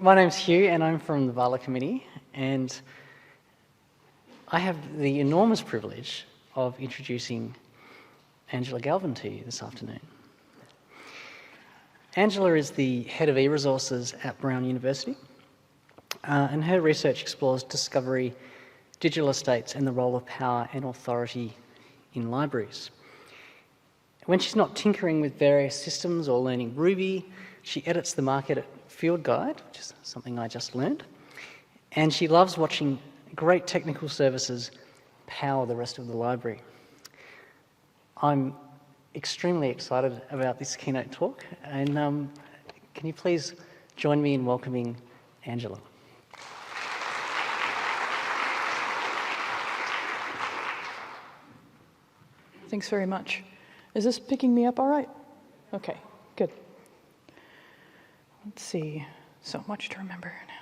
My name's Hugh and I'm from the VALA committee, and I have the enormous privilege of introducing Angela Galvan to you this afternoon. Angela is the head of e-resources at Brown University, and her research explores discovery, digital estates and the role of power and authority in libraries. When she's not tinkering with various systems or learning Ruby, she edits the market field guide, which is something I just learned, and she loves watching great technical services power the rest of the library. I'm extremely excited about this keynote talk, and can you please join me in welcoming Angela? Thanks very much. Is this picking me up all right? Okay, good. Let's see, so much to remember now.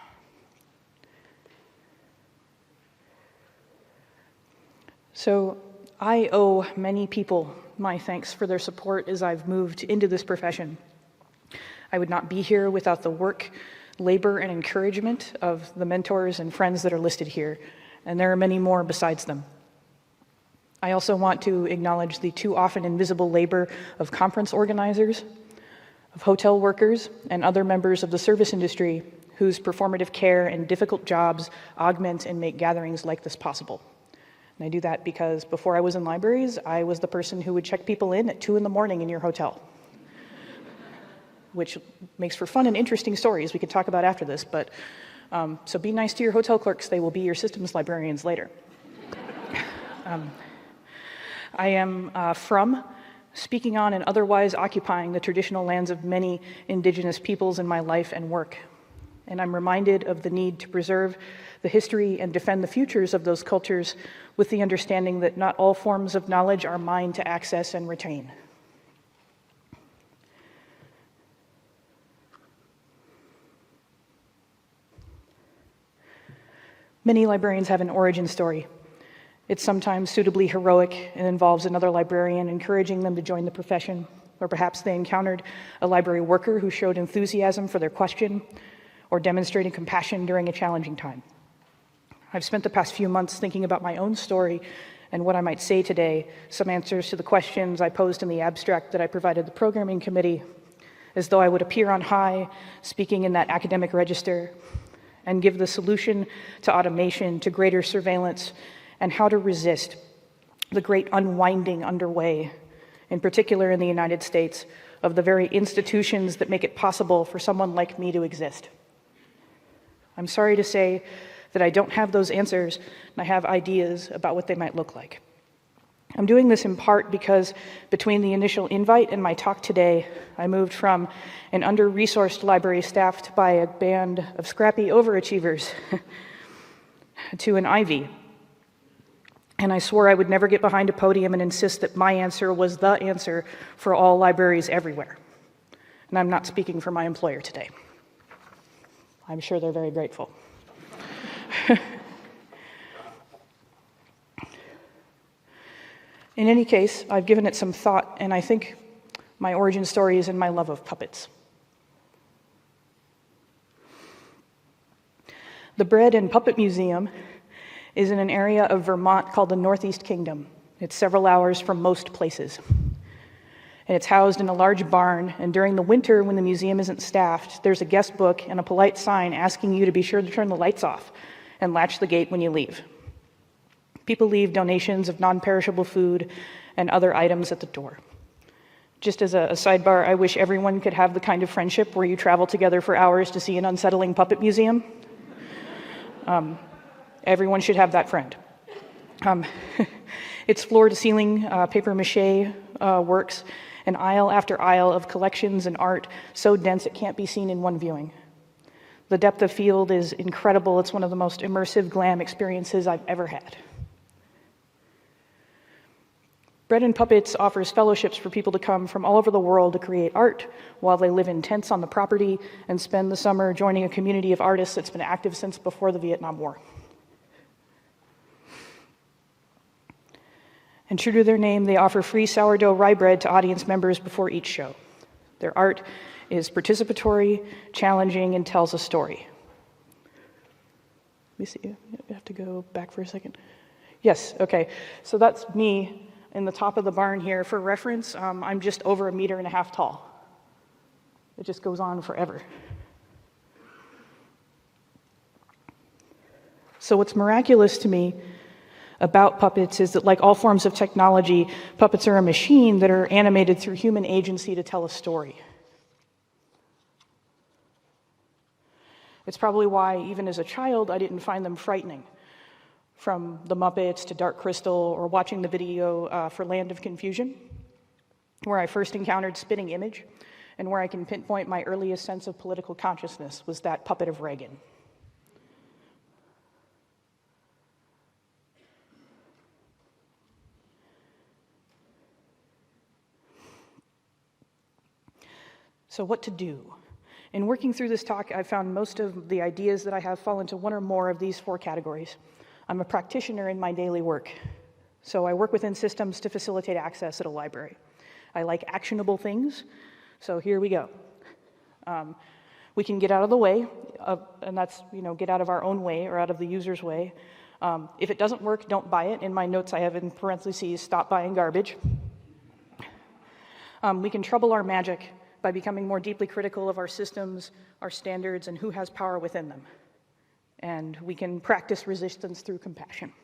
So I owe many people my thanks for their support as I've moved into this profession. I would not be here without the work, labor, and encouragement of the mentors and friends that are listed here, and there are many more besides them. I also want to acknowledge the too often invisible labor of conference organizers, of hotel workers, and other members of the service industry whose performative care and difficult jobs augment and make gatherings like this possible. And I do that because before I was in libraries, I was the person who would check people in at 2 in the morning in your hotel, which makes for fun and interesting stories we could talk about after this, but so be nice to your hotel clerks, they will be your systems librarians later. I am from, speaking on, and otherwise occupying the traditional lands of many indigenous peoples in my life and work. And I'm reminded of the need to preserve the history and defend the futures of those cultures with the understanding that not all forms of knowledge are mine to access and retain. Many librarians have an origin story. It's sometimes suitably heroic and involves another librarian encouraging them to join the profession, or perhaps they encountered a library worker who showed enthusiasm for their question or demonstrated compassion during a challenging time. I've spent the past few months thinking about my own story and what I might say today, some answers to the questions I posed in the abstract that I provided the programming committee, as though I would appear on high, speaking in that academic register, and give the solution to automation, to greater surveillance, and how to resist the great unwinding underway, in particular in the United States, of the very institutions that make it possible for someone like me to exist. I'm sorry to say that I don't have those answers, and I have ideas about what they might look like. I'm doing this in part because between the initial invite and my talk today, I moved from an under-resourced library staffed by a band of scrappy overachievers to an Ivy. And I swore I would never get behind a podium and insist that my answer was the answer for all libraries everywhere. And I'm not speaking for my employer today. I'm sure they're very grateful. In any case, I've given it some thought, and I think my origin story is in my love of puppets. The Bread and Puppet Museum is in an area of Vermont called the Northeast Kingdom. It's several hours from most places. And it's housed in a large barn, and during the winter when the museum isn't staffed, there's a guest book and a polite sign asking you to be sure to turn the lights off and latch the gate when you leave. People leave donations of non-perishable food and other items at the door. Just as a sidebar, I wish everyone could have the kind of friendship where you travel together for hours to see an unsettling puppet museum. Everyone should have that friend. It's floor-to-ceiling papier-mâché works, and aisle after aisle of collections and art so dense it can't be seen in one viewing. The depth of field is incredible. It's one of the most immersive glam experiences I've ever had. Bread and Puppets offers fellowships for people to come from all over the world to create art while they live in tents on the property and spend the summer joining a community of artists that's been active since before the Vietnam War. And true to their name, they offer free sourdough rye bread to audience members before each show. Their art is participatory, challenging, and tells a story. me see, you have to go back for a second. Yes, okay, so that's me in the top of the barn here. For reference, I'm just over 1.5 meters tall. It just goes on forever. So what's miraculous to me about puppets is that, like all forms of technology, puppets are a machine that are animated through human agency to tell a story. It's probably why, even as a child, I didn't find them frightening. From the Muppets to Dark Crystal, or watching the video for Land of Confusion, where I first encountered spitting image, and where I can pinpoint my earliest sense of political consciousness was that puppet of Reagan. So what to do? In working through this talk, I found most of the ideas that I have fall into one or more of these 4 categories. I'm a practitioner in my daily work, so I work within systems to facilitate access at a library. I like actionable things, so here we go. We can get out of the way, and that's, get out of our own way or out of the user's way. If it doesn't work, don't buy it. In my notes, I have in parentheses, stop buying garbage. We can trouble our magic by becoming more deeply critical of our systems, our standards, and who has power within them. And we can practice resistance through compassion.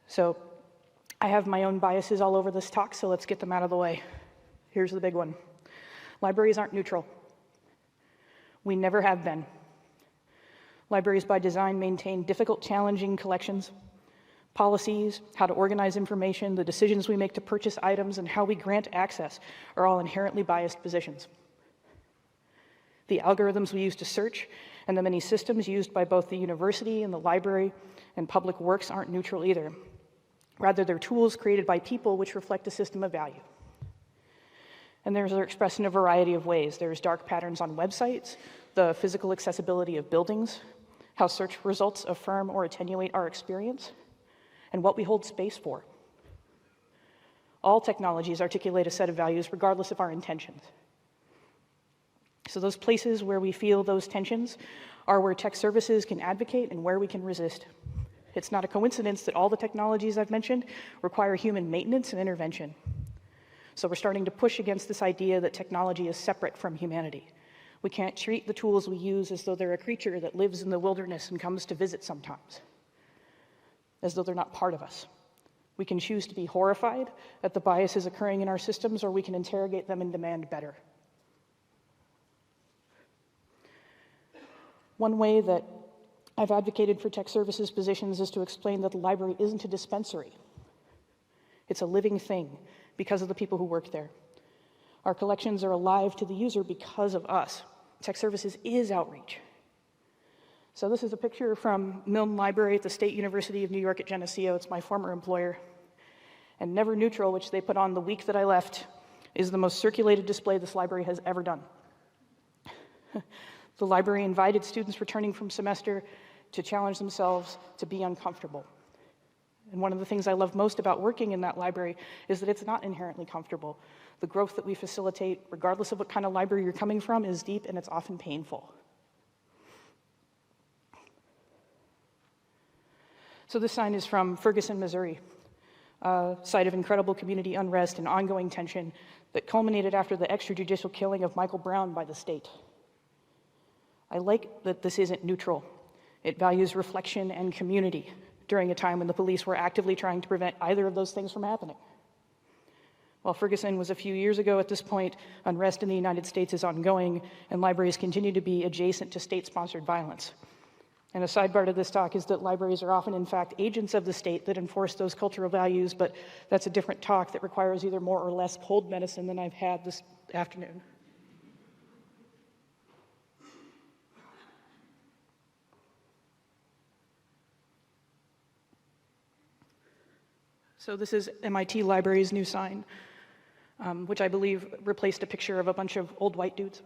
So I have my own biases all over this talk, so let's get them out of the way. Here's the big one. Libraries aren't neutral. We never have been. Libraries by design maintain difficult, challenging collections. Policies, how to organize information, the decisions we make to purchase items, and how we grant access are all inherently biased positions. The algorithms we use to search and the many systems used by both the university and the library and public works aren't neutral either. Rather, they're tools created by people which reflect a system of value. And they're expressed in a variety of ways. There's dark patterns on websites, the physical accessibility of buildings, how search results affirm or attenuate our experience, and what we hold space for. All technologies articulate a set of values regardless of our intentions. So those places where we feel those tensions are where tech services can advocate and where we can resist. It's not a coincidence that all the technologies I've mentioned require human maintenance and intervention. So we're starting to push against this idea that technology is separate from humanity. We can't treat the tools we use as though they're a creature that lives in the wilderness and comes to visit sometimes, as though they're not part of us. We can choose to be horrified at the biases occurring in our systems, or we can interrogate them and demand better. One way that I've advocated for tech services positions is to explain that the library isn't a dispensary. It's a living thing because of the people who work there. Our collections are alive to the user because of us. Tech services is outreach. So this is a picture from Milne Library at the State University of New York at Geneseo. It's my former employer. And Never Neutral, which they put on the week that I left, is the most circulated display this library has ever done. The library invited students returning from semester to challenge themselves to be uncomfortable. And one of the things I love most about working in that library is that it's not inherently comfortable. The growth that we facilitate, regardless of what kind of library you're coming from, is deep and it's often painful. So this sign is from Ferguson, Missouri, a site of incredible community unrest and ongoing tension that culminated after the extrajudicial killing of Michael Brown by the state. I like that this isn't neutral. It values reflection and community during a time when the police were actively trying to prevent either of those things from happening. While Ferguson was a few years ago at this point, unrest in the United States is ongoing, and libraries continue to be adjacent to state-sponsored violence. And a sidebar to this talk is that libraries are often, in fact, agents of the state that enforce those cultural values, but that's a different talk that requires either more or less cold medicine than I've had this afternoon. So this is MIT Library's new sign, which I believe replaced a picture of a bunch of old white dudes.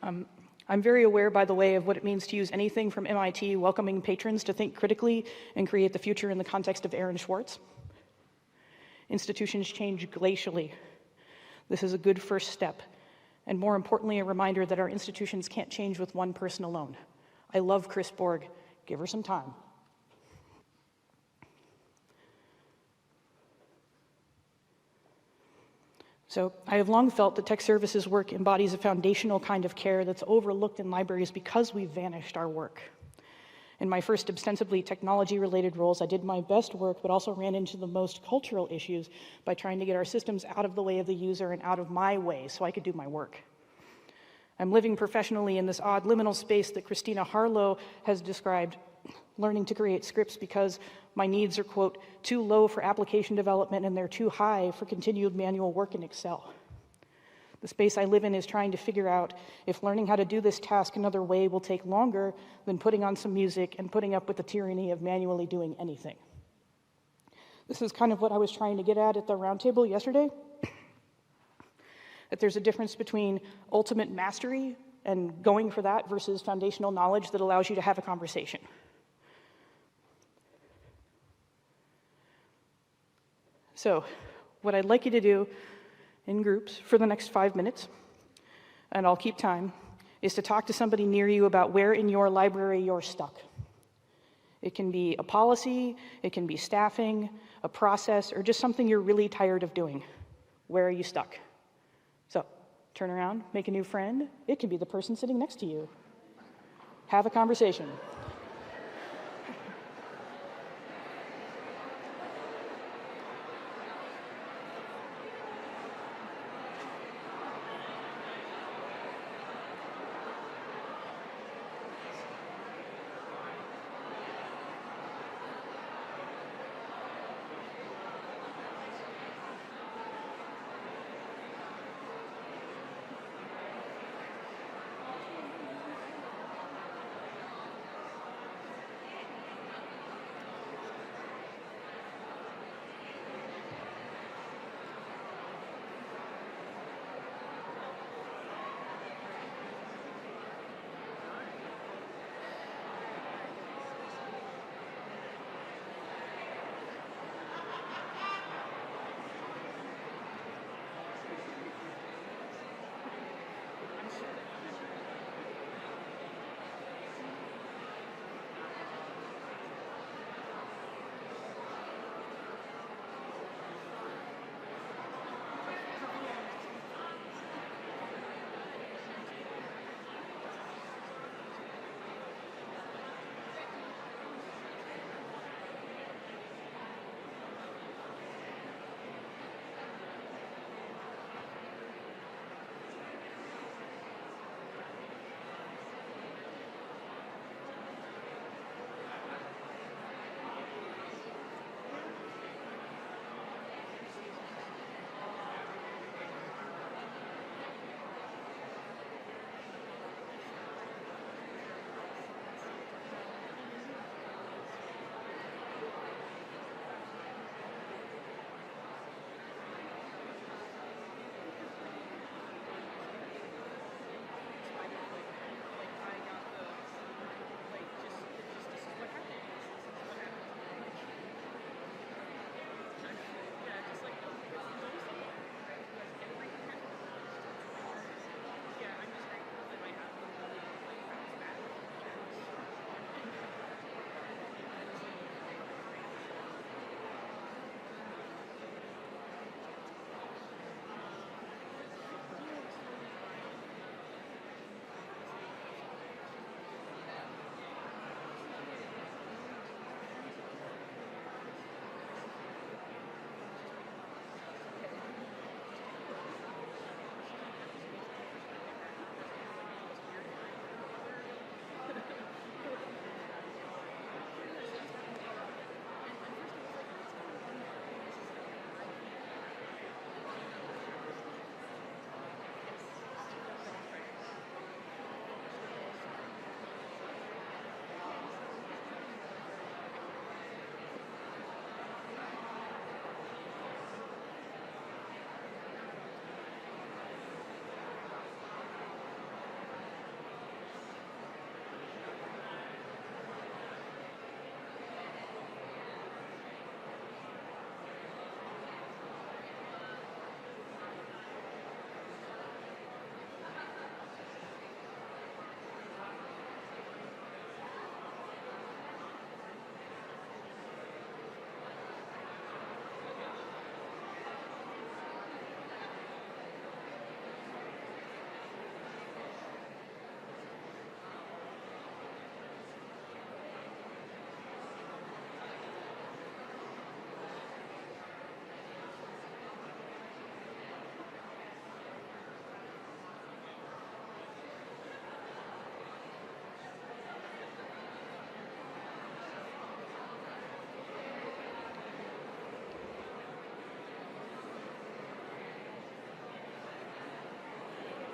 I'm very aware, by the way, of what it means to use anything from MIT welcoming patrons to think critically and create the future in the context of Aaron Swartz. Institutions change glacially. This is a good first step, and more importantly, a reminder that our institutions can't change with one person alone. I love Chris Borg. Give her some time. So I have long felt that tech services work embodies a foundational kind of care that's overlooked in libraries because we've vanished our work. In my first ostensibly technology-related roles, I did my best work, but also ran into the most cultural issues by trying to get our systems out of the way of the user and out of my way so I could do my work. I'm living professionally in this odd liminal space that Christina Harlow has described, learning to create scripts because my needs are, quote, too low for application development and they're too high for continued manual work in Excel. The space I live in is trying to figure out if learning how to do this task another way will take longer than putting on some music and putting up with the tyranny of manually doing anything. This is kind of what I was trying to get at the roundtable yesterday, that there's a difference between ultimate mastery and going for that versus foundational knowledge that allows you to have a conversation. So, what I'd like you to do in groups for the next 5 minutes, and I'll keep time, is to talk to somebody near you about where in your library you're stuck. It can be a policy, it can be staffing, a process, or just something you're really tired of doing. Where are you stuck? So, turn around, make a new friend. It can be the person sitting next to you. Have a conversation.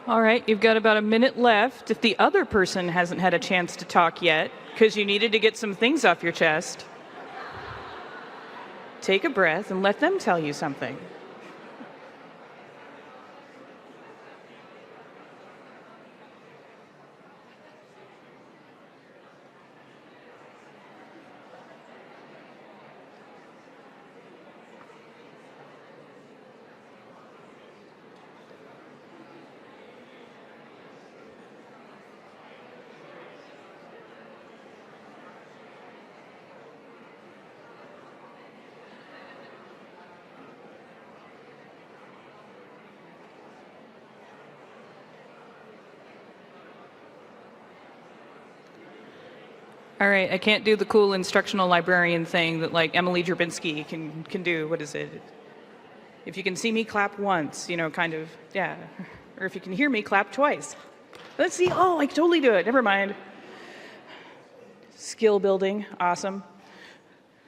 All right, you've got about a minute left. If the other person hasn't had a chance to talk yet, because you needed to get some things off your chest, take a breath and let them tell you something. All right, I can't do the cool instructional librarian thing that like Emily Drabinski can do. What is it? If you can see me, clap once, you know, kind of, yeah. Or if you can hear me, clap twice. Let's see, oh, I can totally do it, never mind. Skill building, awesome.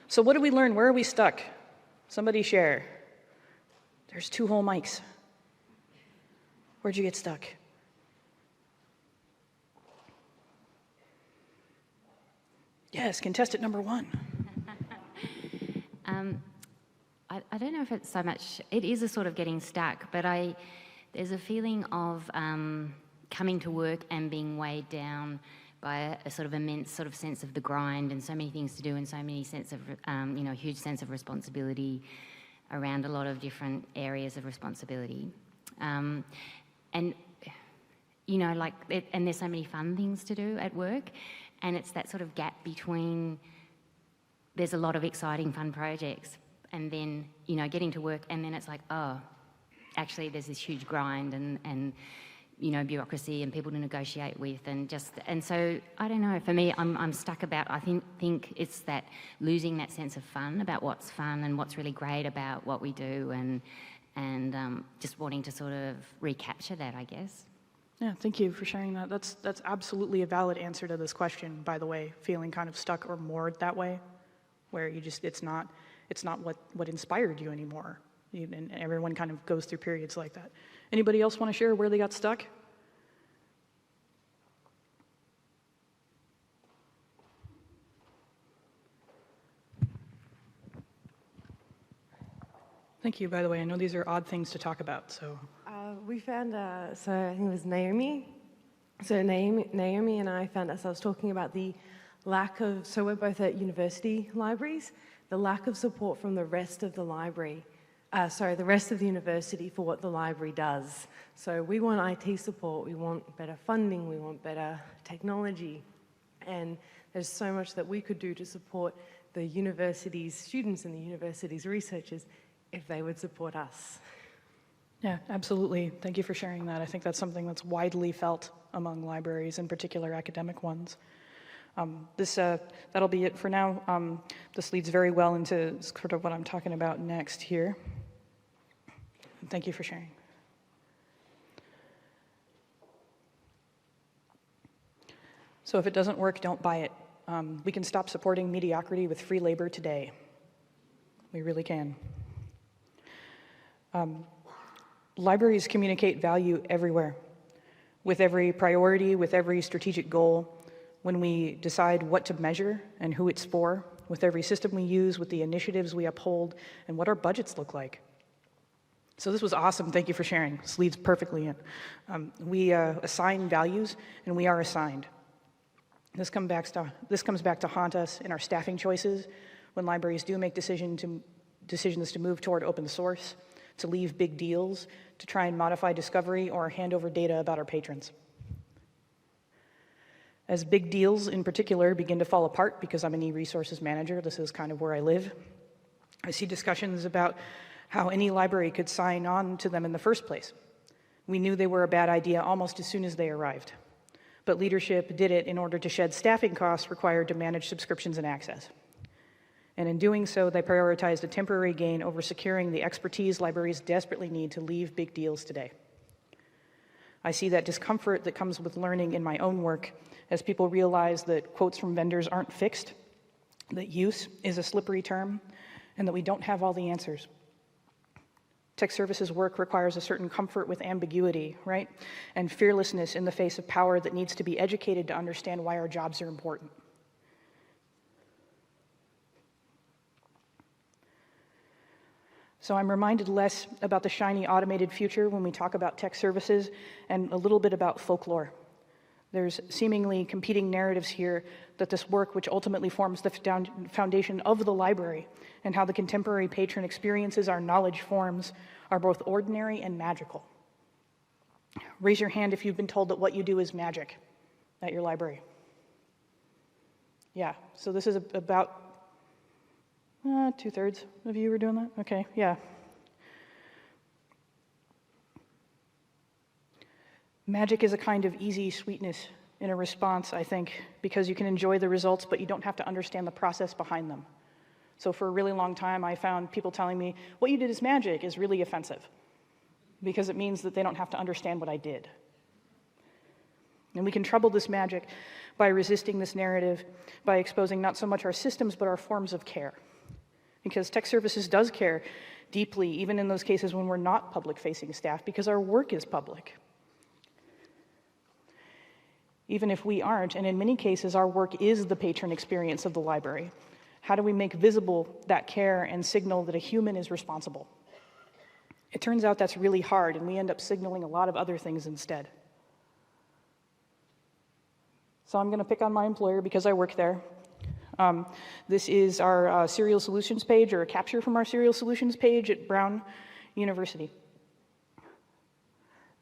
So what did we learn? Where are we stuck? Somebody share. There's 2 whole mics. Where'd you get stuck? Yes, contestant number 1. I don't know if it's so much, it is a sort of getting stuck, but there's a feeling of coming to work and being weighed down by a sort of immense sort of sense of the grind and so many things to do and so many sense of, huge sense of responsibility around a lot of different areas of responsibility. And, you know, like, and there's so many fun things to do at work. And it's that sort of gap between, there's a lot of exciting, fun projects, and then, you know, getting to work, and then it's like, oh, actually there's this huge grind and you know, bureaucracy and people to negotiate with, and so, I don't know, for me, I'm stuck about, I think it's that losing that sense of fun, about what's fun and what's really great about what we do, and just wanting to sort of recapture that, I guess. Yeah, thank you for sharing that. That's absolutely a valid answer to this question, by the way, feeling kind of stuck or moored that way, where you just, it's not what inspired you anymore. And everyone kind of goes through periods like that. Anybody else want to share where they got stuck? Thank you, by the way. I know these are odd things to talk about, so. We found, so I think it was Naomi. So Naomi and I found ourselves talking about the lack of, so we're both at university libraries, the lack of support from the rest of the library, the rest of the university for what the library does. So we want IT support, we want better funding, we want better technology, and there's so much that we could do to support the university's students and the university's researchers if they would support us. Yeah, absolutely. Thank you for sharing that. I think that's something that's widely felt among libraries, in particular academic ones. That'll be it for now. This leads very well into sort of what I'm talking about next here. Thank you for sharing. So if it doesn't work, don't buy it. We can stop supporting mediocrity with free labor today. We really can. Libraries communicate value everywhere, with every priority, with every strategic goal, when we decide what to measure and who it's for, with every system we use, with the initiatives we uphold, and what our budgets look like. So this was awesome. Thank you for sharing. This leads perfectly in. We assign values, and we are assigned. This comes back to haunt us in our staffing choices when libraries do make decisions to move toward open source, to leave big deals, to try and modify discovery or hand over data about our patrons. As big deals in particular begin to fall apart because I'm an e-resources manager, this is kind of where I live, I see discussions about how any library could sign on to them in the first place. We knew they were a bad idea almost as soon as they arrived, but leadership did it in order to shed staffing costs required to manage subscriptions and access. And in doing so, they prioritized a temporary gain over securing the expertise libraries desperately need to leave big deals today. I see that discomfort that comes with learning in my own work as people realize that quotes from vendors aren't fixed, that use is a slippery term, and that we don't have all the answers. Tech services work requires a certain comfort with ambiguity, right? And fearlessness in the face of power that needs to be educated to understand why our jobs are important. So I'm reminded less about the shiny automated future when we talk about tech services and a little bit about folklore. There's seemingly competing narratives here that this work, which ultimately forms the foundation of the library, and how the contemporary patron experiences our knowledge forms, are both ordinary and magical. Raise your hand if you've been told that what you do is magic at your library. Yeah, so this is about 2/3 of you are doing that? Okay, yeah. Magic is a kind of easy sweetness in a response, I think, because you can enjoy the results, but you don't have to understand the process behind them. So for a really long time, I found people telling me, what you did is magic, is really offensive, because it means that they don't have to understand what I did. And we can trouble this magic by resisting this narrative, by exposing not so much our systems, but our forms of care. Because tech services does care deeply, even in those cases when we're not public-facing staff, because our work is public. Even if we aren't, and in many cases our work is the patron experience of the library, how do we make visible that care and signal that a human is responsible? It turns out that's really hard, and we end up signaling a lot of other things instead. So I'm going to pick on my employer because I work there. This is our Serial Solutions page, or a capture from our Serial Solutions page at Brown University.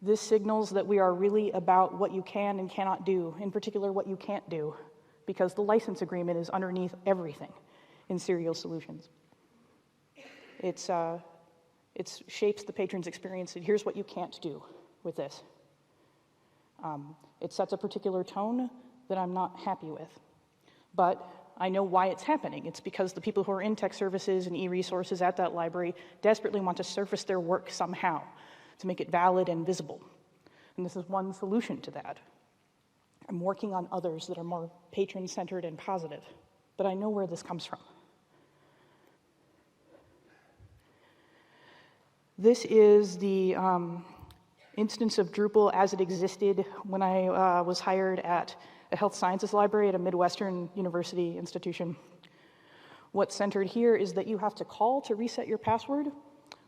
This signals that we are really about what you can and cannot do, in particular what you can't do, because the license agreement is underneath everything in Serial Solutions. It shapes the patron's experience, and here's what you can't do with this. It sets a particular tone that I'm not happy with, but I know why it's happening. It's because the people who are in tech services and e-resources at that library desperately want to surface their work somehow to make it valid and visible. And this is one solution to that. I'm working on others that are more patron-centered and positive, but I know where this comes from. This is the instance of Drupal as it existed when I was hired at a health sciences library at a Midwestern university institution. What's centered here is that you have to call to reset your password,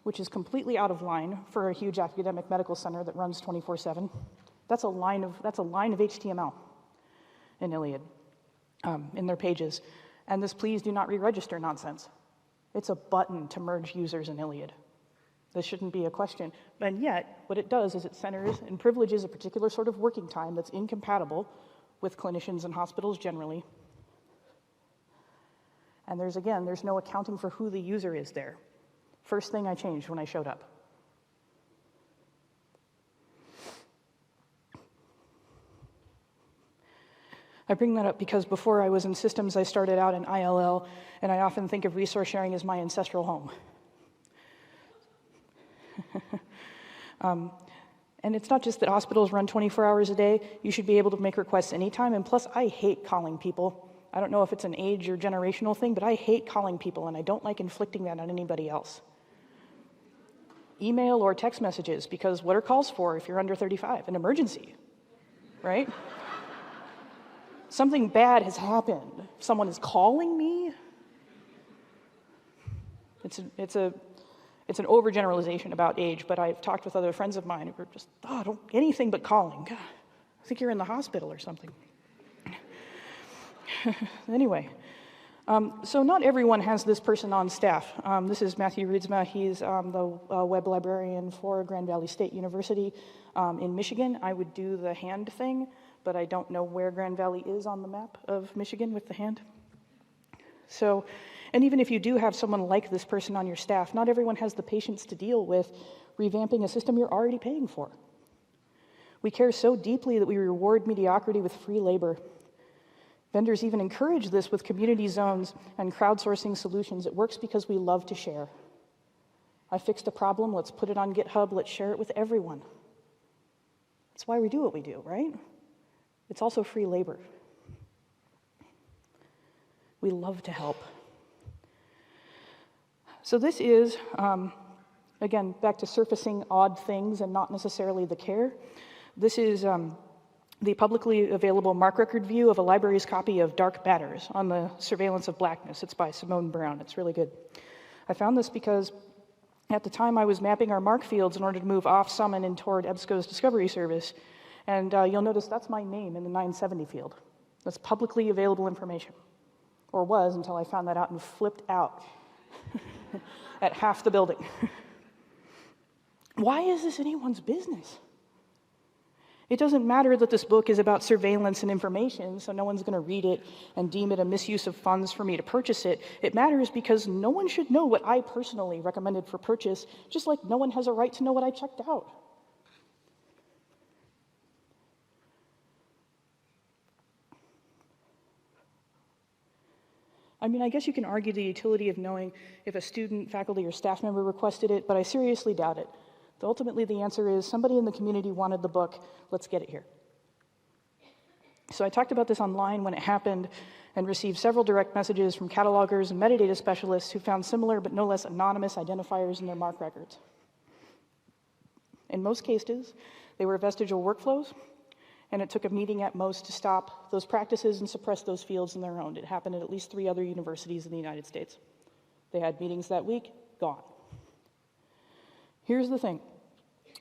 which is completely out of line for a huge academic medical center that runs 24/7. That's a line of HTML in Iliad, in their pages. And this please do not re-register nonsense. It's a button to merge users in Iliad. This shouldn't be a question. And yet, what it does is it centers and privileges a particular sort of working time that's incompatible with clinicians and hospitals generally. And there's no accounting for who the user is there. First thing I changed when I showed up. I bring that up because before I was in systems, I started out in ILL, and I often think of resource sharing as my ancestral home. And it's not just that hospitals run 24 hours a day. You should be able to make requests anytime, and plus I hate calling people. I don't know if it's an age or generational thing, but I hate calling people, and I don't like inflicting that on anybody else. Email or text messages, because what are calls for if you're under 35? An emergency, right? Something bad has happened. Someone is calling me. It's an overgeneralization about age, but I've talked with other friends of mine who are just, don't anything but calling. God, I think you're in the hospital or something. Anyway, so not everyone has this person on staff. This is Matthew Riedzma. He's the web librarian for Grand Valley State University in Michigan. I would do the hand thing, but I don't know where Grand Valley is on the map of Michigan with the hand. So, and even if you do have someone like this person on your staff, not everyone has the patience to deal with revamping a system you're already paying for. We care so deeply that we reward mediocrity with free labor. Vendors even encourage this with community zones and crowdsourcing solutions. It works because we love to share. I fixed a problem, let's put it on GitHub, let's share it with everyone. That's why we do what we do, right? It's also free labor. We love to help. So this is Again, back to surfacing odd things and not necessarily the care. This is the publicly available MARC record view of a library's copy of Dark Matters on the Surveillance of Blackness. It's by Simone Brown. It's really good. I found this because at the time I was mapping our MARC fields in order to move off Summon and toward EBSCO's Discovery Service. And you'll notice that's my name in the 970 field. That's publicly available information. Or was until I found that out and flipped out at half the building. Why is this anyone's business? It doesn't matter that this book is about surveillance and information, so no one's going to read it and deem it a misuse of funds for me to purchase it. It matters because no one should know what I personally recommended for purchase, just like no one has a right to know what I checked out. I mean, I guess you can argue the utility of knowing if a student, faculty, or staff member requested it, but I seriously doubt it. Ultimately, the answer is somebody in the community wanted the book, let's get it here. So I talked about this online when it happened and received several direct messages from catalogers and metadata specialists who found similar but no less anonymous identifiers in their MARC records. In most cases, they were vestigial workflows, and it took a meeting at most to stop those practices and suppress those fields on their own. It happened at least 3 other universities in the United States. They had meetings that week, gone. Here's the thing.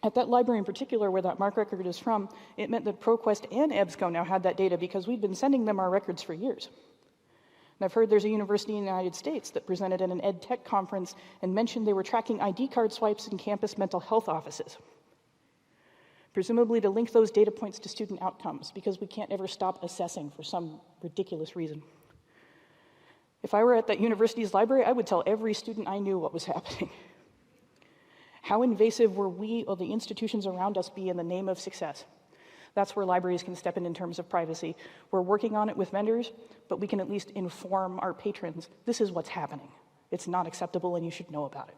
At that library in particular, where that MARC record is from, it meant that ProQuest and EBSCO now had that data because we'd been sending them our records for years. And I've heard there's a university in the United States that presented at an ed tech conference and mentioned they were tracking ID card swipes in campus mental health offices, presumably to link those data points to student outcomes, because we can't ever stop assessing for some ridiculous reason. If I were at that university's library, I would tell every student I knew what was happening. How invasive will we or the institutions around us be in the name of success? That's where libraries can step in terms of privacy. We're working on it with vendors, but we can at least inform our patrons, this is what's happening. It's not acceptable and you should know about it.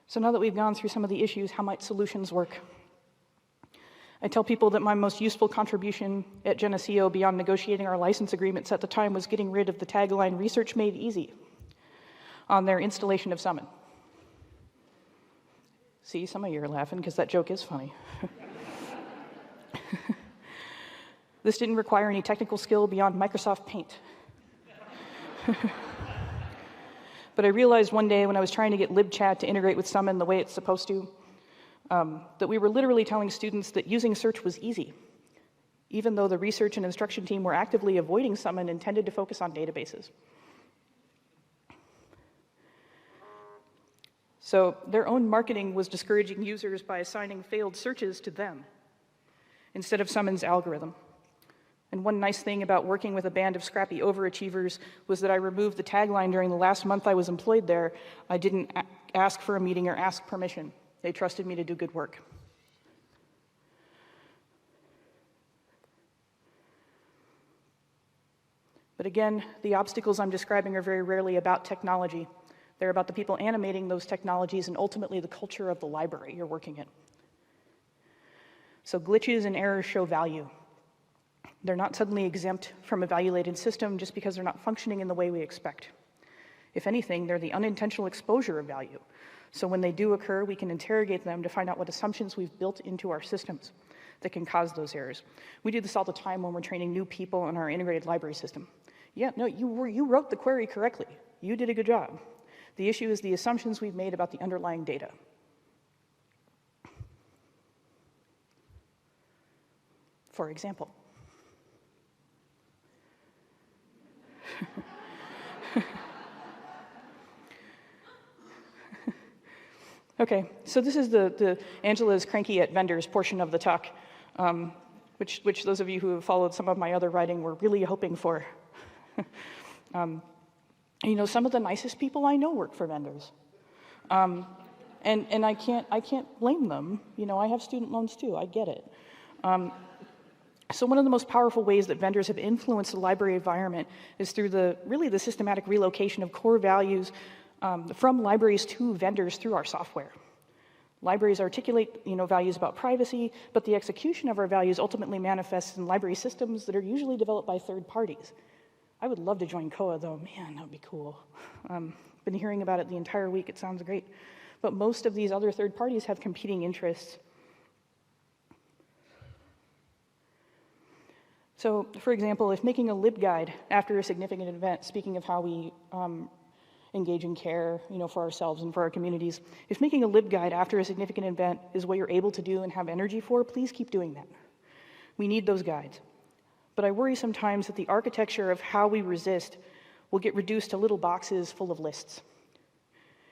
So now that we've gone through some of the issues, how might solutions work? I tell people that my most useful contribution at Geneseo beyond negotiating our license agreements at the time was getting rid of the tagline, "Research Made Easy," on their installation of Summon. See, some of you are laughing because that joke is funny. This didn't require any technical skill beyond Microsoft Paint. But I realized one day when I was trying to get libchat to integrate with Summon the way it's supposed to, that we were literally telling students that using search was easy, even though the research and instruction team were actively avoiding Summon and tended to focus on databases. So their own marketing was discouraging users by assigning failed searches to them instead of Summon's algorithm. And one nice thing about working with a band of scrappy overachievers was that I removed the tagline during the last month I was employed there. I didn't ask for a meeting or ask permission. They trusted me to do good work. But again, the obstacles I'm describing are very rarely about technology. They're about the people animating those technologies and ultimately the culture of the library you're working in. So glitches and errors show value. They're not suddenly exempt from a evaluated system just because they're not functioning in the way we expect. If anything, they're the unintentional exposure of value. So when they do occur, we can interrogate them to find out what assumptions we've built into our systems that can cause those errors. We do this all the time when we're training new people in our integrated library system. Yeah, no, you wrote the query correctly. You did a good job. The issue is the assumptions we've made about the underlying data. For example, okay, so this is the Angela's cranky at vendors portion of the talk, which those of you who have followed some of my other writing were really hoping for. You know, some of the nicest people I know work for vendors. And I can't blame them. You know, I have student loans too, I get it. So one of the most powerful ways that vendors have influenced the library environment is through the systematic relocation of core values from libraries to vendors through our software. Libraries articulate, values about privacy, but the execution of our values ultimately manifests in library systems that are usually developed by third parties. I would love to join COA, though. Man, that would be cool. Been hearing about it the entire week. It sounds great. But most of these other third parties have competing interests. So, for example, if making a LibGuide after a significant event, speaking of how we engage in care, for ourselves and for our communities, if making a LibGuide after a significant event is what you're able to do and have energy for, please keep doing that. We need those guides. But I worry sometimes that the architecture of how we resist will get reduced to little boxes full of lists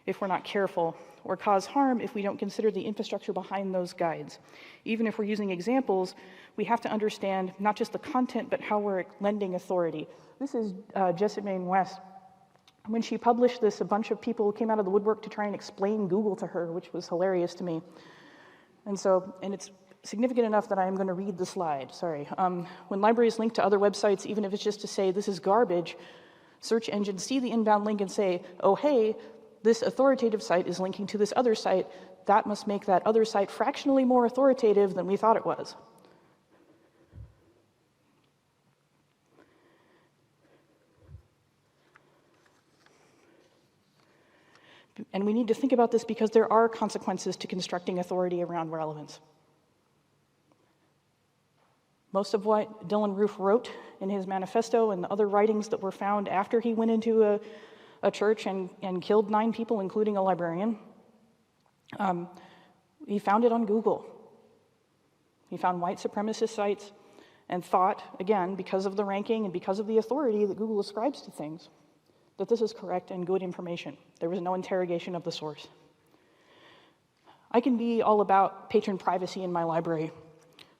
if we're not careful, or cause harm if we don't consider the infrastructure behind those guides. Even if we're using examples, we have to understand not just the content, but how we're lending authority. This is Jessamine West. When she published this, a bunch of people came out of the woodwork to try and explain Google to her, which was hilarious to me. And it's significant enough that I am going to read the slide, sorry. When libraries link to other websites, even if it's just to say this is garbage, search engines see the inbound link and say, oh hey, this authoritative site is linking to this other site. That must make that other site fractionally more authoritative than we thought it was. And we need to think about this because there are consequences to constructing authority around relevance. Most of what Dylan Roof wrote in his manifesto and the other writings that were found after he went into a church and killed 9 people, including a librarian, he found it on Google. He found white supremacist sites and thought, again, because of the ranking and because of the authority that Google ascribes to things, that this is correct and good information. There was no interrogation of the source. I can be all about patron privacy in my library,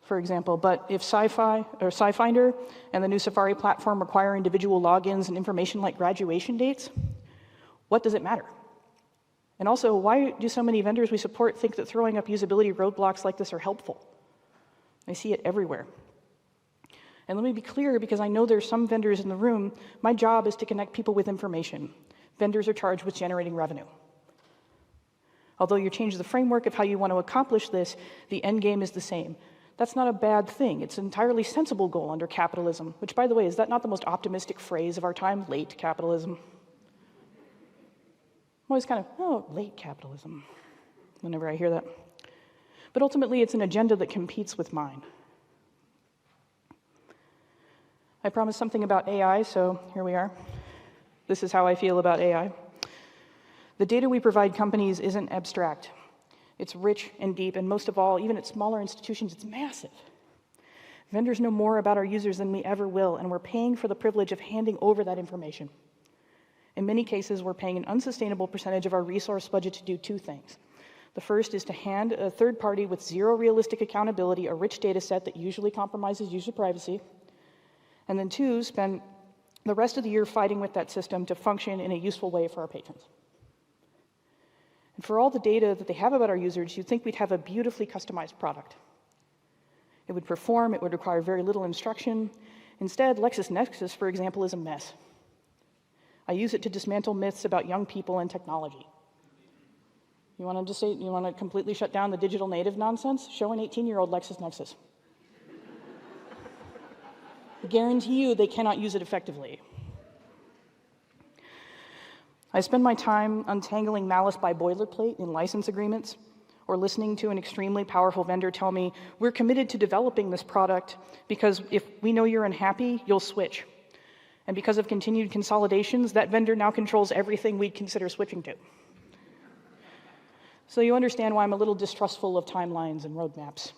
for example, but if SciFinder and the new Safari platform require individual logins and information like graduation dates, what does it matter? And also, why do so many vendors we support think that throwing up usability roadblocks like this are helpful? I see it everywhere. And let me be clear, because I know there's some vendors in the room, my job is to connect people with information. Vendors are charged with generating revenue. Although you change the framework of how you want to accomplish this, the end game is the same. That's not a bad thing. It's an entirely sensible goal under capitalism, which, by the way, is that not the most optimistic phrase of our time? Late capitalism. I'm always kind of, oh, late capitalism, whenever I hear that. But ultimately, it's an agenda that competes with mine. I promised something about AI, so here we are. This is how I feel about AI. The data we provide companies isn't abstract. It's rich and deep, and most of all, even at smaller institutions, it's massive. Vendors know more about our users than we ever will, and we're paying for the privilege of handing over that information. In many cases, we're paying an unsustainable percentage of our resource budget to do 2 things. The first is to hand a third party with zero realistic accountability a rich data set that usually compromises user privacy, and then 2, spend the rest of the year fighting with that system to function in a useful way for our patrons. And for all the data that they have about our users, you'd think we'd have a beautifully customized product. It would perform, it would require very little instruction. Instead, LexisNexis, for example, is a mess. I use it to dismantle myths about young people and technology. You want to completely shut down the digital native nonsense? Show an 18-year-old LexisNexis. I guarantee you they cannot use it effectively. I spend my time untangling malice by boilerplate in license agreements, or listening to an extremely powerful vendor tell me, we're committed to developing this product because if we know you're unhappy, you'll switch. And because of continued consolidations, that vendor now controls everything we'd consider switching to. So you understand why I'm a little distrustful of timelines and roadmaps.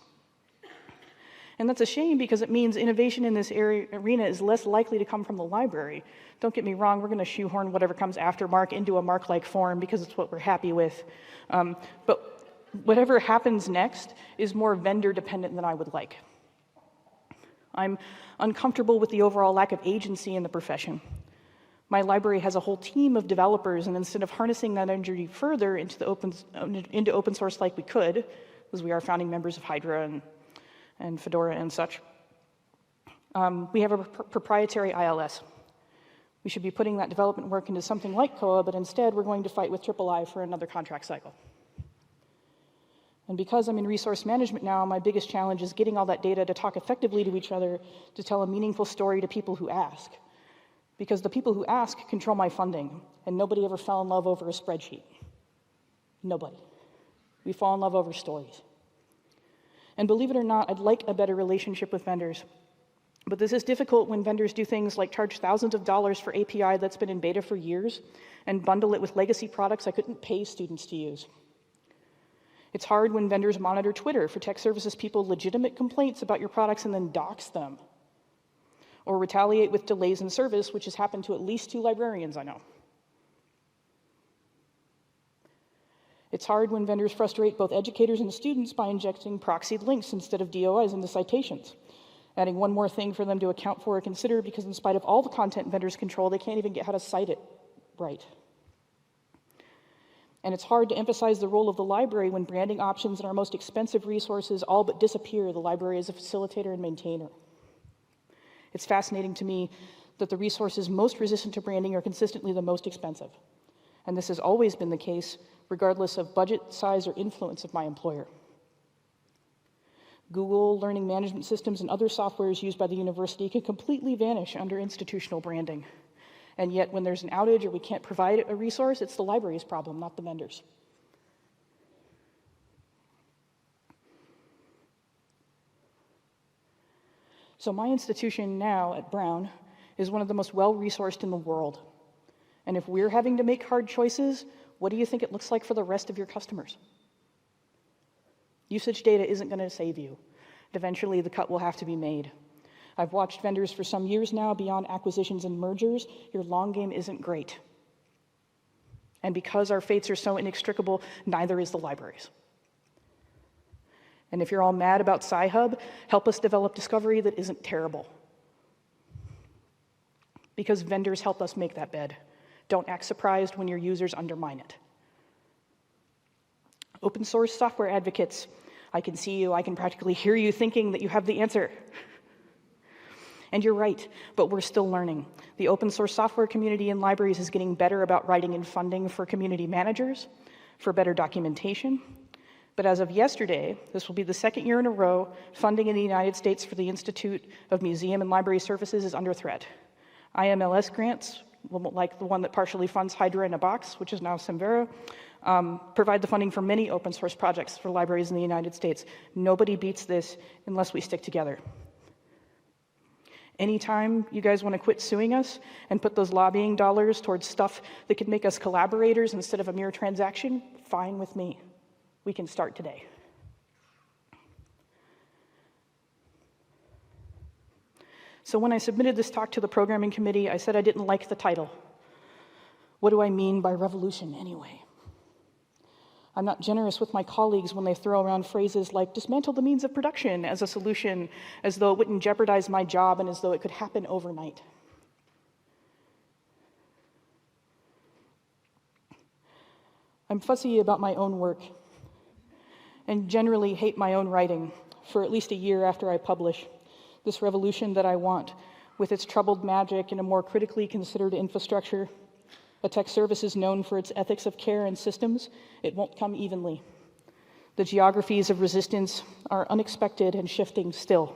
And that's a shame because it means innovation in this arena is less likely to come from the library. Don't get me wrong, we're going to shoehorn whatever comes after Mark into a Mark-like form because it's what we're happy with. But whatever happens next is more vendor dependent than I would like. I'm uncomfortable with the overall lack of agency in the profession. My library has a whole team of developers, and instead of harnessing that energy further into open source like we could, because we are founding members of Hydra and Fedora and such, we have a proprietary ILS. We should be putting that development work into something like COA, but instead we're going to fight with III for another contract cycle. And because I'm in resource management now, my biggest challenge is getting all that data to talk effectively to each other, to tell a meaningful story to people who ask. Because the people who ask control my funding, and nobody ever fell in love over a spreadsheet. Nobody. We fall in love over stories. And believe it or not, I'd like a better relationship with vendors. But this is difficult when vendors do things like charge thousands of dollars for API that's been in beta for years and bundle it with legacy products I couldn't pay students to use. It's hard when vendors monitor Twitter for tech services people legitimate complaints about your products and then dox them. Or retaliate with delays in service, which has happened to at least 2 librarians I know. It's hard when vendors frustrate both educators and students by injecting proxied links instead of DOIs into citations, adding one more thing for them to account for or consider because in spite of all the content vendors control, they can't even get how to cite it right. And it's hard to emphasize the role of the library when branding options and our most expensive resources all but disappear the library as a facilitator and maintainer. It's fascinating to me that the resources most resistant to branding are consistently the most expensive. And this has always been the case, regardless of budget, size, or influence of my employer. Google, learning management systems, and other softwares used by the university can completely vanish under institutional branding. And yet, when there's an outage or we can't provide a resource, it's the library's problem, not the vendors. So my institution now at Brown is one of the most well-resourced in the world. And if we're having to make hard choices, what do you think it looks like for the rest of your customers? Usage data isn't going to save you. Eventually, the cut will have to be made. I've watched vendors for some years now beyond acquisitions and mergers. Your long game isn't great. And because our fates are so inextricable, neither is the library's. And if you're all mad about Sci-Hub, help us develop discovery that isn't terrible. Because vendors help us make that bed. Don't act surprised when your users undermine it. Open source software advocates, I can see you, I can practically hear you thinking that you have the answer. And you're right, but we're still learning. The open source software community in libraries is getting better about writing and funding for community managers, for better documentation. But as of yesterday, this will be the second year in a row, funding in the United States for the Institute of Museum and Library Services is under threat. IMLS grants, like the one that partially funds Hydra in a Box, which is now Samvera, provide the funding for many open source projects for libraries in the United States. Nobody beats this unless we stick together. Anytime you guys want to quit suing us and put those lobbying dollars towards stuff that could make us collaborators instead of a mere transaction, fine with me. We can start today. So when I submitted this talk to the programming committee, I said I didn't like the title. What do I mean by revolution anyway? I'm not generous with my colleagues when they throw around phrases like dismantle the means of production as a solution, as though it wouldn't jeopardize my job and as though it could happen overnight. I'm fussy about my own work and generally hate my own writing for at least a year after I publish. This revolution that I want, with its troubled magic and a more critically considered infrastructure, a tech service is known for its ethics of care and systems, it won't come evenly. The geographies of resistance are unexpected and shifting still.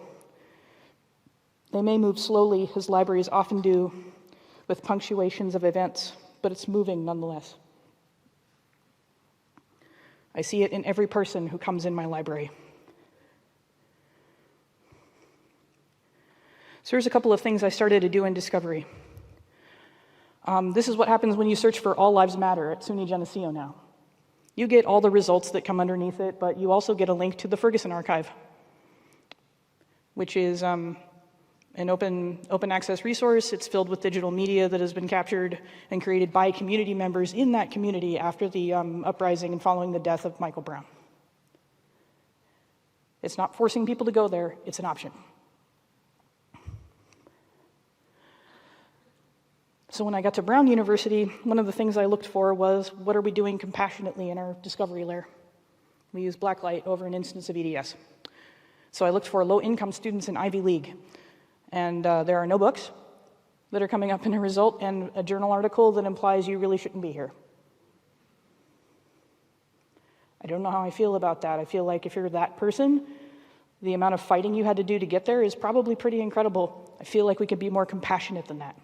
They may move slowly, as libraries often do, with punctuations of events, but it's moving nonetheless. I see it in every person who comes in my library. So here's a couple of things I started to do in Discovery. This is what happens when you search for All Lives Matter at SUNY Geneseo now. You get all the results that come underneath it, but you also get a link to the Ferguson archive, which is an open access resource. It's filled with digital media that has been captured and created by community members in that community after the uprising and following the death of Michael Brown. It's not forcing people to go there, it's an option. So when I got to Brown University, one of the things I looked for was, what are we doing compassionately in our discovery layer? We use Blacklight over an instance of EDS. So I looked for low-income students in Ivy League. And there are no books that are coming up in a result, and a journal article that implies you really shouldn't be here. I don't know how I feel about that. I feel like if you're that person, the amount of fighting you had to do to get there is probably pretty incredible. I feel like we could be more compassionate than that.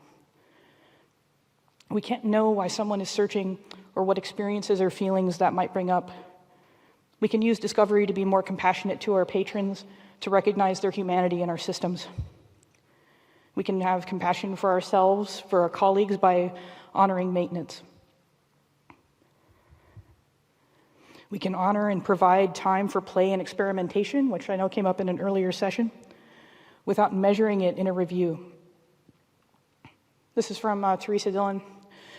We can't know why someone is searching or what experiences or feelings that might bring up. We can use discovery to be more compassionate to our patrons, to recognize their humanity in our systems. We can have compassion for ourselves, for our colleagues, by honoring maintenance. We can honor and provide time for play and experimentation, which I know came up in an earlier session, without measuring it in a review. This is from Teresa Dillon.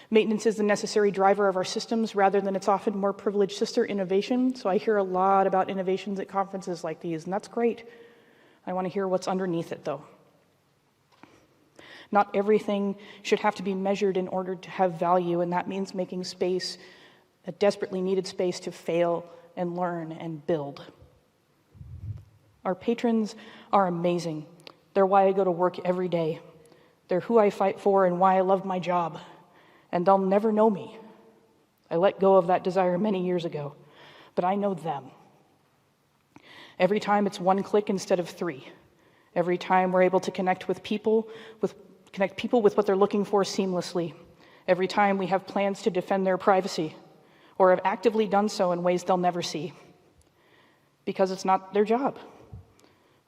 Maintenance is the necessary driver of our systems rather than its often more privileged sister, innovation. So I hear a lot about innovations at conferences like these, and that's great. I want to hear what's underneath it, though. Not everything should have to be measured in order to have value, and that means making space, a desperately needed space, to fail and learn and build. Our patrons are amazing. They're why I go to work every day. They're who I fight for and why I love my job. And they'll never know me. I let go of that desire many years ago, but I know them. Every time it's one click instead of three. Every time we're able to connect people with what they're looking for seamlessly. Every time we have plans to defend their privacy, or have actively done so in ways they'll never see. Because it's not their job.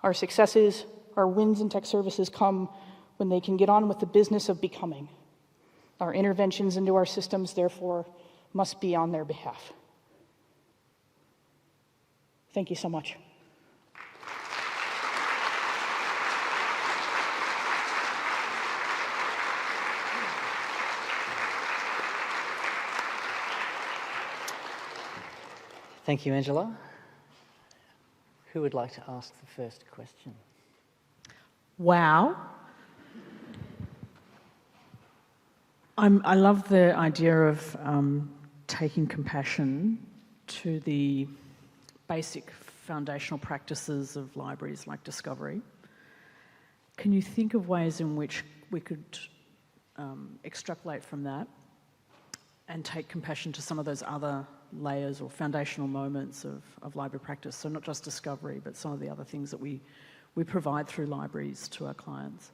Our successes, our wins in tech services come when they can get on with the business of becoming. Our interventions into our systems, therefore, must be on their behalf. Thank you so much. Thank you, Angela. Who would like to ask the first question? Wow. I love the idea of taking compassion to the basic foundational practices of libraries like discovery. Can you think of ways in which we could extrapolate from that and take compassion to some of those other layers or foundational moments of library practice? So not just discovery, but some of the other things that we provide through libraries to our clients.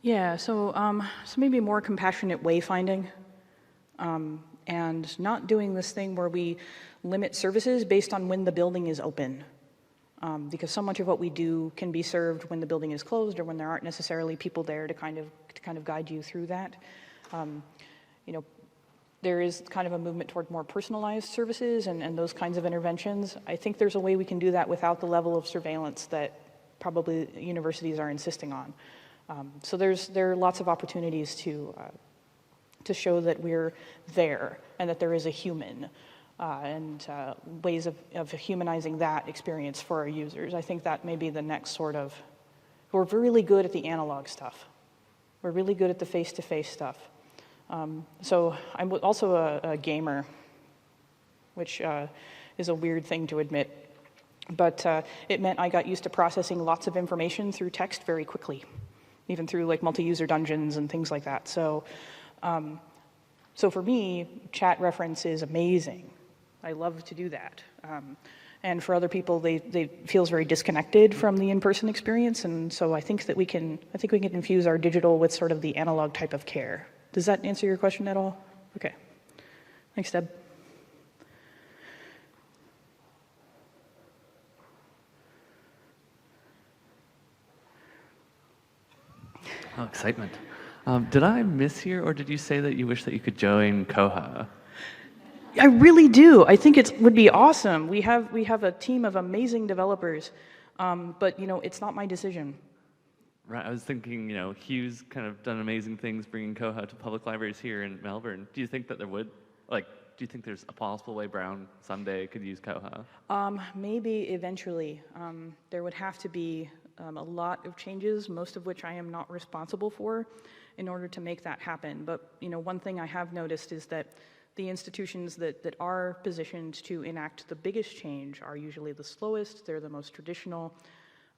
Yeah, so maybe more compassionate wayfinding, and not doing this thing where we limit services based on when the building is open, because so much of what we do can be served when the building is closed or when there aren't necessarily people there to kind of guide you through that. There is kind of a movement toward more personalized services and those kinds of interventions. I think there's a way we can do that without the level of surveillance that probably universities are insisting on. So there are lots of opportunities to show that we're there and that there is a human, and ways of humanizing that experience for our users. I think that may be the next sort of. We're really good at the analog stuff. We're really good at the face-to-face stuff. So I'm also a gamer, which is a weird thing to admit, but it meant I got used to processing lots of information through text very quickly, even through like multi-user dungeons and things like that. So for me, chat reference is amazing. I love to do that. And for other people, they feels very disconnected from the in-person experience, and so I think we can infuse our digital with sort of the analog type of care. Does that answer your question at all? Okay. Thanks, Deb. Oh, excitement. Did I miss here, or did you say that you wish that you could join Koha? I really do. I think it would be awesome. We have a team of amazing developers, but it's not my decision. Right, I was thinking, Hugh's kind of done amazing things bringing Koha to public libraries here in Melbourne. Do you think that do you think there's a possible way Brown someday could use Koha? Maybe eventually. There would have to be a lot of changes, most of which I am not responsible for, in order to make that happen. But one thing I have noticed is that the institutions that are positioned to enact the biggest change are usually the slowest, they're the most traditional,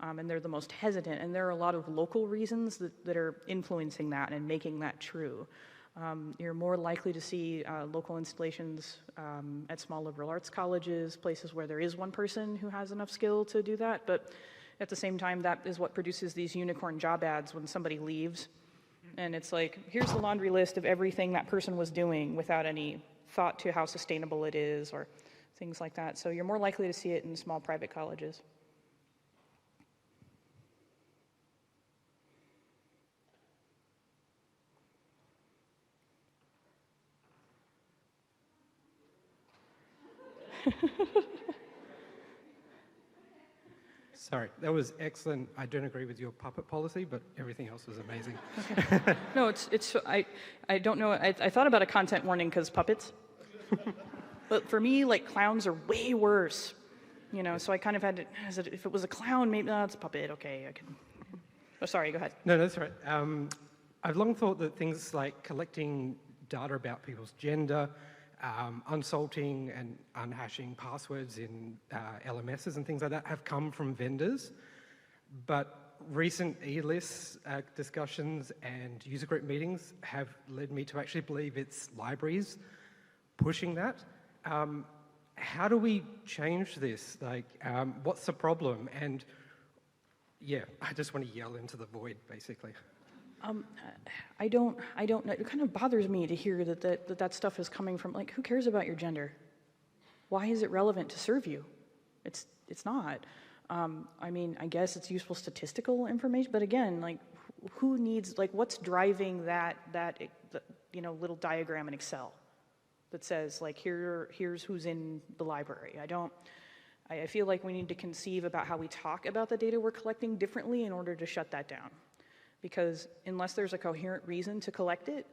and they're the most hesitant. And there are a lot of local reasons that are influencing that and making that true. You're more likely to see local installations at small liberal arts colleges, places where there is one person who has enough skill to do that. But at the same time, that is what produces these unicorn job ads when somebody leaves. And it's like, here's the laundry list of everything that person was doing without any thought to how sustainable it is or things like that. So you're more likely to see it in small private colleges. Sorry, that was excellent. I don't agree with your puppet policy, but everything else was amazing. Okay. No, I don't know. I thought about a content warning because puppets. But for me, like, clowns are way worse. You know, so I kind of had to, if it was a clown, maybe, no, it's a puppet, okay, I can. Oh, sorry, go ahead. No, that's right. I've long thought that things like collecting data about people's gender, unsalting and unhashing passwords in LMSs and things like that have come from vendors. But recent e-lists discussions and user group meetings have led me to actually believe it's libraries pushing that. How do we change this? Like, what's the problem? And yeah, I just want to yell into the void, basically. I don't know. It kind of bothers me to hear that stuff is coming from, like, who cares about your gender? Why is it relevant to serve you? It's not. I mean, I guess it's useful statistical information, but again, like, who needs, like, what's driving that you know, little diagram in Excel that says, like, here's who's in the library? I feel like we need to conceive about how we talk about the data we're collecting differently in order to shut that down. Because unless there's a coherent reason to collect it,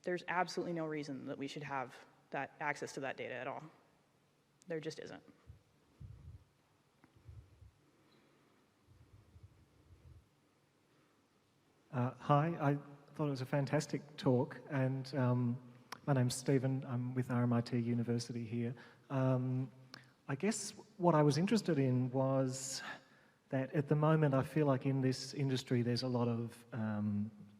there's absolutely no reason that we should have that access to that data at all. There just isn't. Hi, I thought it was a fantastic talk, and my name's Stephen. I'm with RMIT University here. I guess what I was interested in was that at the moment I feel like in this industry there's a lot of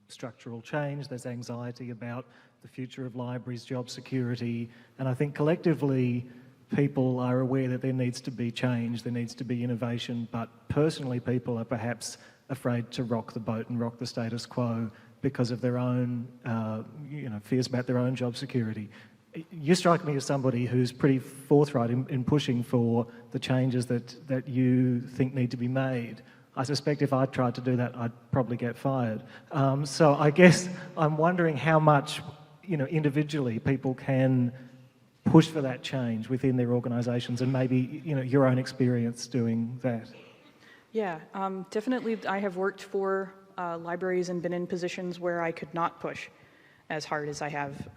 structural change, there's anxiety about the future of libraries, job security, and I think collectively people are aware that there needs to be change, there needs to be innovation, but personally people are perhaps afraid to rock the boat and rock the status quo because of their own fears about their own job security. You strike me as somebody who's pretty forthright in pushing for the changes that you think need to be made. I suspect if I tried to do that, I'd probably get fired. So I guess I'm wondering how much, individually people can push for that change within their organisations, and maybe, your own experience doing that. Yeah, definitely. I have worked for libraries and been in positions where I could not push as hard as I have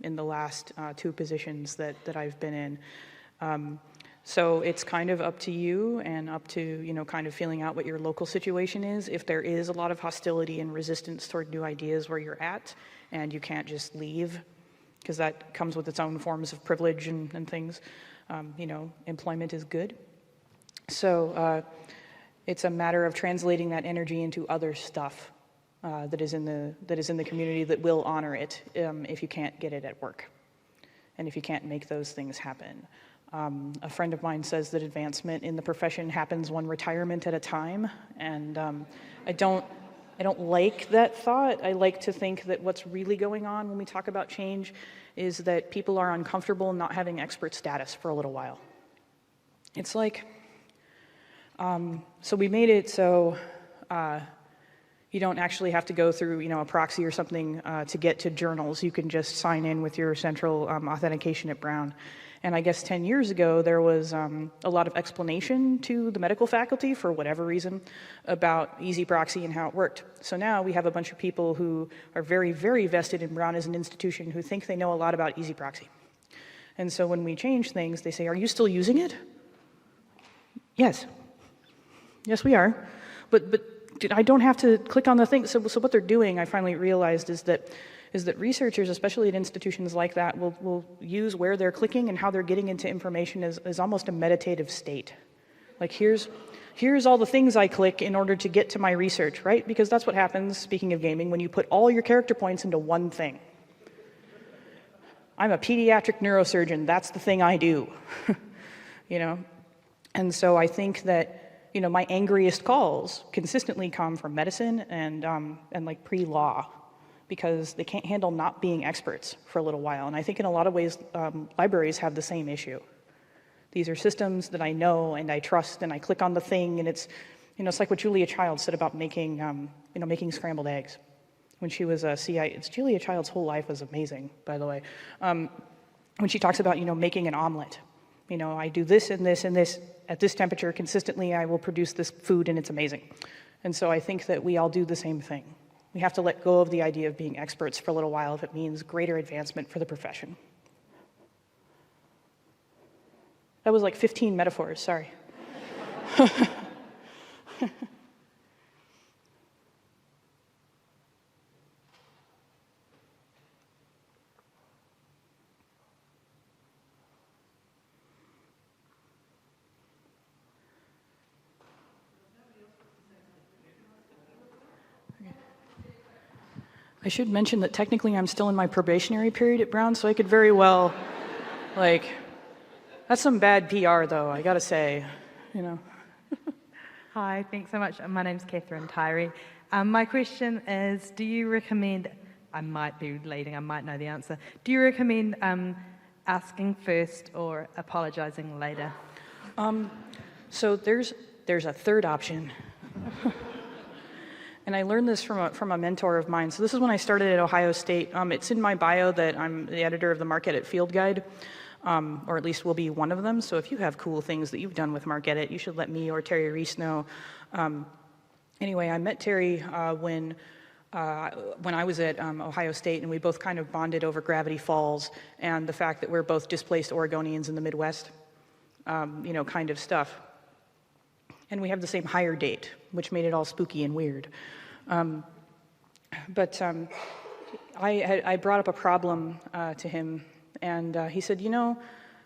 in the last 2 positions that I've been in. So it's kind of up to you and up to, kind of feeling out what your local situation is. If there is a lot of hostility and resistance toward new ideas where you're at, and you can't just leave, because that comes with its own forms of privilege and things, employment is good. So it's a matter of translating that energy into other stuff that is in the community that will honor it if you can't get it at work, and if you can't make those things happen. A friend of mine says that advancement in the profession happens one retirement at a time, and I don't like that thought. I like to think that what's really going on when we talk about change is that people are uncomfortable not having expert status for a little while. It's like, so we made it so you don't actually have to go through, a proxy or something to get to journals. You can just sign in with your central authentication at Brown. And I guess 10 years ago, there was a lot of explanation to the medical faculty, for whatever reason, about Easy Proxy and how it worked. So now we have a bunch of people who are very, very vested in Brown as an institution who think they know a lot about Easy Proxy. And so when we change things, they say, "Are you still using it?" Yes. Yes, we are. But I don't have to click on the thing. So what they're doing, I finally realized, is that researchers, especially at institutions like that, will use where they're clicking and how they're getting into information as almost a meditative state. Like, here's all the things I click in order to get to my research, right? Because that's what happens, speaking of gaming, when you put all your character points into one thing. I'm a pediatric neurosurgeon. That's the thing I do, And so I think that, my angriest calls consistently come from medicine and like pre-law because they can't handle not being experts for a little while. And I think in a lot of ways, libraries have the same issue. These are systems that I know and I trust, and I click on the thing, and it's, it's like what Julia Child said about making, making scrambled eggs. When she was a CI, Julia Child's whole life was amazing, by the way. When she talks about, making an omelet. I do this and this and this at this temperature consistently, I will produce this food, and it's amazing. And so I think that we all do the same thing. We have to let go of the idea of being experts for a little while if it means greater advancement for the profession. That was like 15 metaphors, sorry. I should mention that technically I'm still in my probationary period at Brown, so I could very well, that's some bad PR though, I gotta say, Hi, thanks so much. My name's Catherine Tyree. My question is, do you recommend, I might be leading, I might know the answer, do you recommend asking first or apologizing later? So there's a third option. And I learned this from a mentor of mine. So this is when I started at Ohio State. It's in my bio that I'm the editor of the Market Field Guide, or at least will be one of them. So if you have cool things that you've done with Market, you should let me or Terry Reese know. Anyway, I met Terry when I was at Ohio State, and we both kind of bonded over Gravity Falls and the fact that we're both displaced Oregonians in the Midwest, kind of stuff. And we have the same hire date, which made it all spooky and weird. I brought up a problem to him, and he said,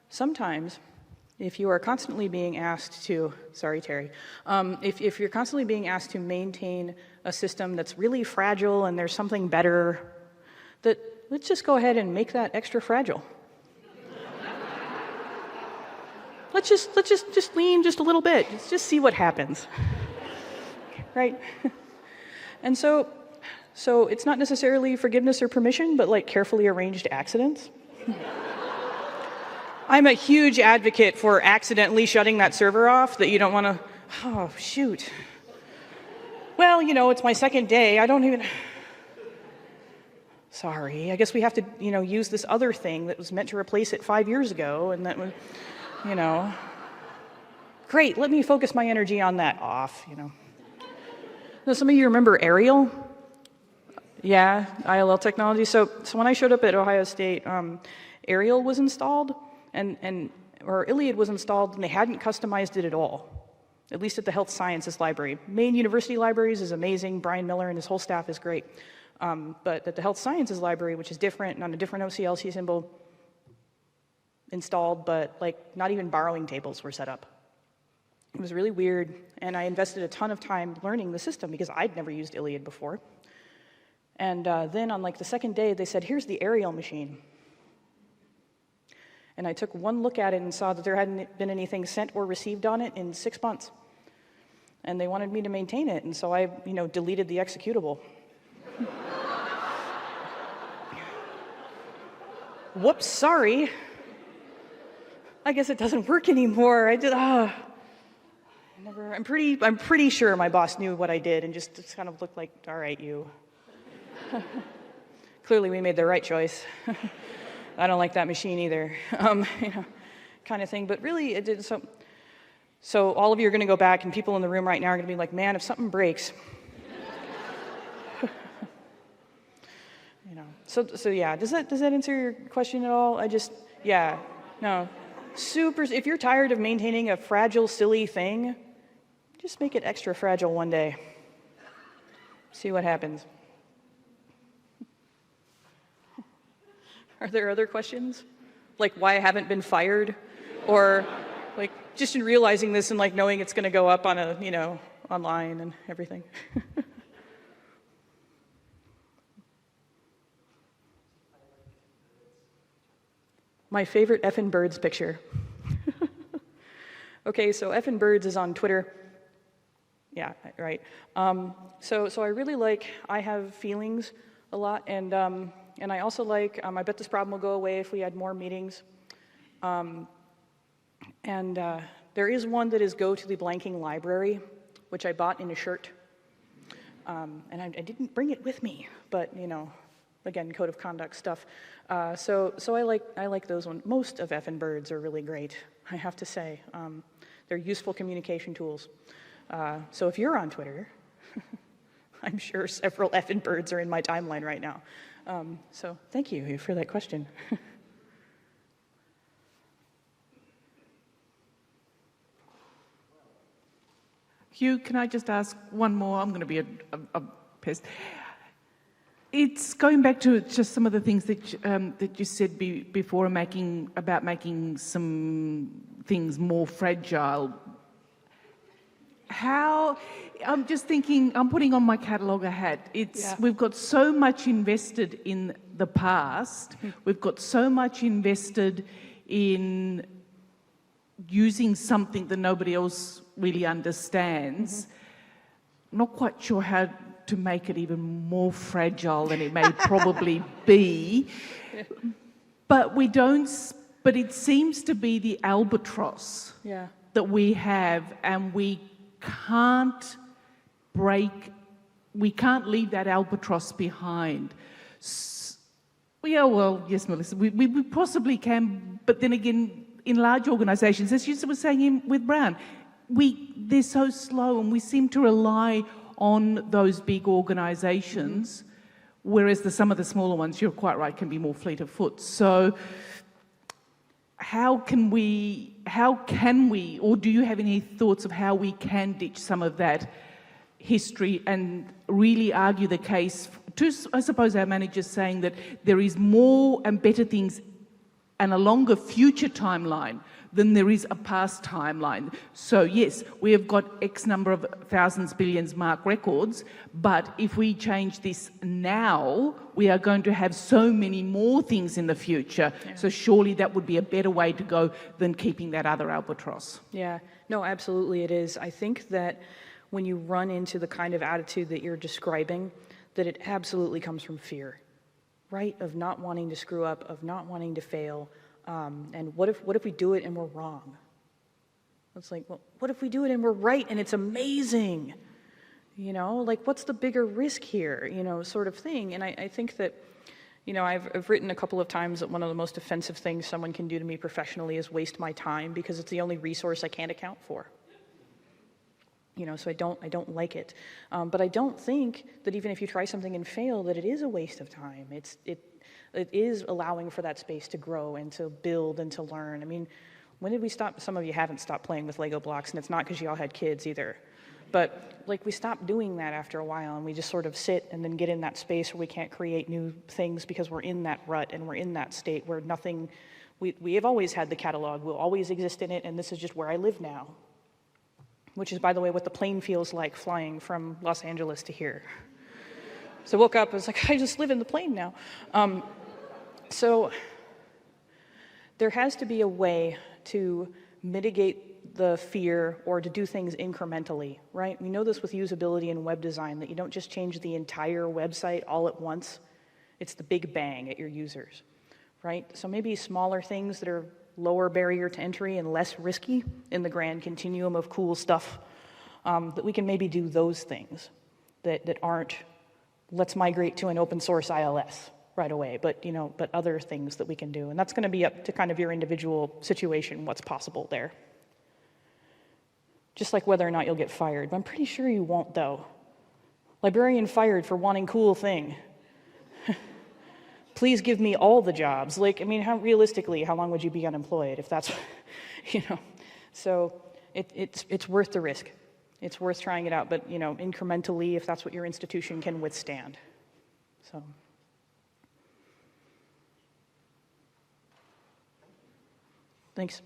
sometimes if you are constantly being asked to, sorry, Terry, if you're constantly being asked to maintain a system that's really fragile and there's something better, let's just go ahead and make that extra fragile. Let's just lean just a little bit. Let's just see what happens, right? And so it's not necessarily forgiveness or permission, but carefully arranged accidents. I'm a huge advocate for accidentally shutting that server off that you don't want to, oh, shoot. Well, it's my second day. I don't even, sorry. I guess we have to, use this other thing that was meant to replace it 5 years ago, and that was, great, let me focus my energy on that off, Now, some of you remember Ariel? Yeah, ILL technology. So when I showed up at Ohio State, Ariel was installed, or Iliad was installed, and they hadn't customized it at all, at least at the Health Sciences Library. Maine University Libraries is amazing. Brian Miller and his whole staff is great. But at the Health Sciences Library, which is different and on a different OCLC symbol, installed, but not even borrowing tables were set up. It was really weird, and I invested a ton of time learning the system because I'd never used Iliad before. And then on the second day, they said, here's the Ariel machine. And I took one look at it and saw that there hadn't been anything sent or received on it in 6 months. And they wanted me to maintain it, and so I, deleted the executable. Whoops, sorry. I guess it doesn't work anymore. I'm pretty sure my boss knew what I did and just kind of looked like, all right, you. Clearly we made the right choice. I don't like that machine either, kind of thing. But really, it did so. So all of you are going to go back, and people in the room right now are going to be like, man, if something breaks. So yeah, does that answer your question at all? No. If you're tired of maintaining a fragile, silly thing, just make it extra fragile one day. See what happens. Are there other questions? Like why I haven't been fired? Or just in realizing this and knowing it's going to go up on online and everything. My favorite effing birds picture. Okay, so effing birds is on Twitter. Yeah, right. So I really I have feelings a lot, and I also like, I bet this problem will go away if we had more meetings. There is one that is go to the blanking library, which I bought in a shirt. And I didn't bring it with me, but you know, again, code of conduct stuff. So I like those ones. Most of effing birds are really great, I have to say. They're useful communication tools. So if you're on Twitter, I'm sure several effing birds are in my timeline right now. So thank you for that question. Hugh, can I just ask one more? I'm going to be a pest. It's going back to just some of the things that you said before, about making some things more fragile. How? I'm just thinking. I'm putting on my cataloguer hat. We've got so much invested in the past. We've got so much invested in using something that nobody else really understands. Not quite sure how to make it even more fragile than it may probably be. But we don't, but it seems to be the albatross that we have, and we can't leave that albatross behind. Yeah, well, yes, Melissa, we possibly can, but then again, in large organisations, as you were saying with Brown, they're so slow, and we seem to rely on those big organisations, whereas some of the smaller ones, you're quite right, can be more fleet of foot. So how can we, or do you have any thoughts of how we can ditch some of that history and really argue the case to, I suppose, our managers saying that there is more and better things and a longer future timeline than there is a past timeline. So yes, we have got X number of thousands, billions mark records, but if we change this now, we are going to have so many more things in the future. So surely that would be a better way to go than keeping that other albatross. Yeah, no, absolutely it is. I think that when you run into the kind of attitude that you're describing, that it absolutely comes from fear. Right, of not wanting to screw up, of not wanting to fail, and what if we do it and we're wrong? It's like, well, what if we do it and we're right and it's amazing? You know, like what's the bigger risk here? You know, sort of thing. And I think that, you know, I've written a couple of times that one of the most offensive things someone can do to me professionally is waste my time because it's the only resource I can't account for. You know, so I don't like it. But I don't think that even if you try something and fail, that it is a waste of time. It is allowing for that space to grow and to build and to learn. I mean, when did we stop? Some of you haven't stopped playing with Lego blocks, and it's not because you all had kids either. But like we stopped doing that after a while, and we just sort of sit and then get in that space where we can't create new things because we're in that rut and we're in that state where nothing, we have always had the catalog, we'll always exist in it, and this is just where I live now. Which is, by the way, what the plane feels like flying from Los Angeles to here. So I woke up, I was like, I just live in the plane now. So there has to be a way to mitigate the fear or to do things incrementally, right? We know this with usability and web design, that you don't just change the entire website all at once. It's the big bang at your users, right? So maybe smaller things that are lower barrier to entry and less risky in the grand continuum of cool stuff, that we can maybe do those things that aren't, let's migrate to an open source ILS right away, but you know, but other things that we can do. And that's going to be up to kind of your individual situation, what's possible there. Just like whether or not you'll get fired. But I'm pretty sure you won't, though. Librarian fired for wanting cool thing. Please give me all the jobs. Like, I mean, realistically, how long would you be unemployed if that's, you know? So it's worth the risk. It's worth trying it out, but, you know, incrementally, if that's what your institution can withstand. So. Thanks.